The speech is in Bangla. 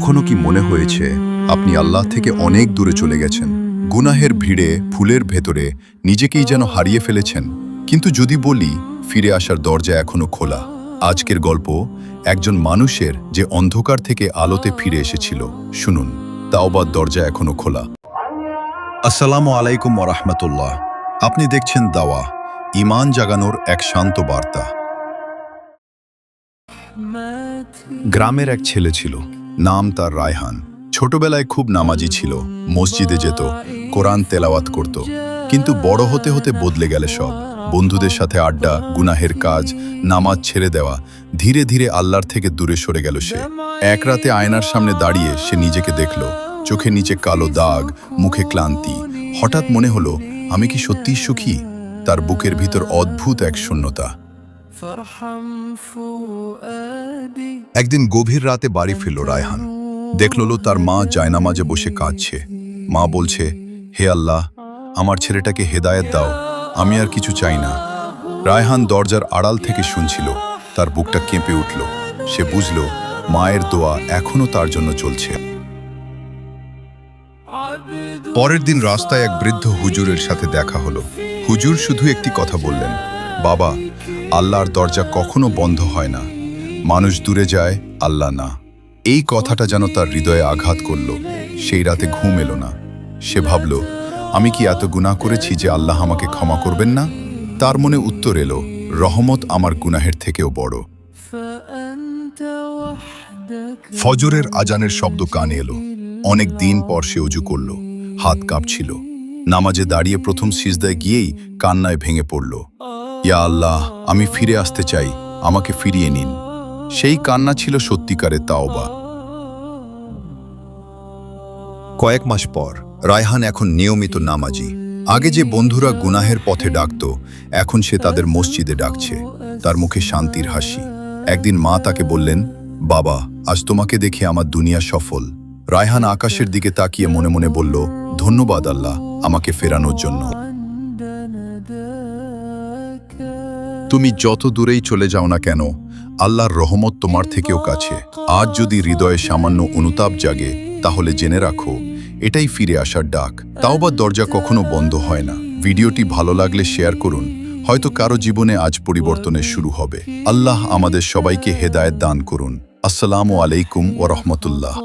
কখনো কি মনে হয়েছে আপনি আল্লাহ থেকে অনেক দূরে চলে গেছেন, গুনাহের ভিড়ে ফুলের ভেতরে নিজেকেই যেন হারিয়ে ফেলেছেন? কিন্তু যদি বলি ফিরে আসার দরজা এখনো খোলা। আজকের গল্প একজন মানুষের যে অন্ধকার থেকে আলোতে ফিরে এসেছিল। শুনুন, তাওবার দরজা এখনো খোলা। আসসালামু আলাইকুম ওয়া রাহমাতুল্লাহ। আপনি দেখছেন দাওয়া, ঈমান জাগানোর এক শান্ত বার্তা। গ্রামের এক ছেলে ছিল, নাম তার রায়হান। ছোটবেলায় খুব নামাজি ছিল, মসজিদে যেত, কোরআন তেলাওয়াত করত। কিন্তু বড় হতে হতে বদলে গেল সব। বন্ধুদের সাথে আড্ডা, গুনাহের কাজ, নামাজ ছেড়ে দেওয়া, ধীরে ধীরে আল্লাহর থেকে দূরে সরে গেল সে। এক রাতে আয়নার সামনে দাঁড়িয়ে সে নিজেকে দেখল, চোখের নিচে কালো দাগ, মুখে ক্লান্তি। হঠাৎ মনে হলো, আমি কি সত্যিই সুখী? তার বুকের ভিতর অদ্ভুত এক শূন্যতা। একদিন গভীর রাতে বাড়ি ফিরল রায়হান। দেখল তার মা জায়নামাজে বসে কাঁদছে। মা বলছে, হে আল্লাহ, আমার ছেলেটাকে হেদায়েত দাও, আমি আর কিছু চাই না। রায়হান দরজার আড়াল থেকে শুনছিল, তার বুকটা কেঁপে উঠল। সে বুঝল মায়ের দোয়া এখনো তার জন্য চলছে। পরের দিন রাস্তায় এক বৃদ্ধ হুজুরের সাথে দেখা হলো। হুজুর শুধু একটি কথা বললেন, বাবা, আল্লাহর দরজা কখনো বন্ধ হয় না, মানুষ দূরে যায়, আল্লাহ না। এই কথাটা যেন তার হৃদয়ে আঘাত করল। সেই রাতে ঘুম এলো না। সে ভাবল, আমি কি এত গুনাহ করেছি যে আল্লাহ আমাকে ক্ষমা করবেন না? তার মনে উত্তর এলো, রহমত আমার গুনাহের থেকেও বড়। ফজরের আজানের শব্দ কানে এলো। অনেক দিন পর সে ওযু করল, হাত কাঁপছিল। নামাজে দাঁড়িয়ে প্রথম সিজদায় গিয়েই কান্নায় ভেঙে পড়ল। ইয়া আল্লাহ, আমি ফিরে আসতে চাই, আমাকে ফিরিয়ে নিন। সেই কান্না ছিল সত্যিকারের তাওবা। কয়েক মাস পর রায়হান এখন নিয়মিত নামাজি। আগে যে বন্ধুরা গুনাহের পথে ডাকত, এখন সে তাদের মসজিদে ডাকছে। তার মুখে শান্তির হাসি। একদিন মা তাকে বললেন, বাবা, আজ তোমাকে দেখে আমার দুনিয়া সফল। রায়হান আকাশের দিকে তাকিয়ে মনে মনে বলল, ধন্যবাদ আল্লাহ, আমাকে ফেরানোর জন্য। তুমি যত দূরেই চলে যাও না কেন, আল্লাহর রহমত তোমার থেকেও কাছে। আজ যদি হৃদয়ে সামান্য অনুতাপ জাগে, তাহলে জেনে রাখো, এটাই ফিরে আসার ডাক। তাওবার দরজা কখনো বন্ধ হয় না। ভিডিওটি ভালো লাগলে শেয়ার করুন, হয়তো কারো জীবনে আজ পরিবর্তনের শুরু হবে। আল্লাহ আমাদের সবাইকে হেদায়েত দান করুন। আসসালামু আলাইকুম ওয়া রাহমাতুল্লাহ।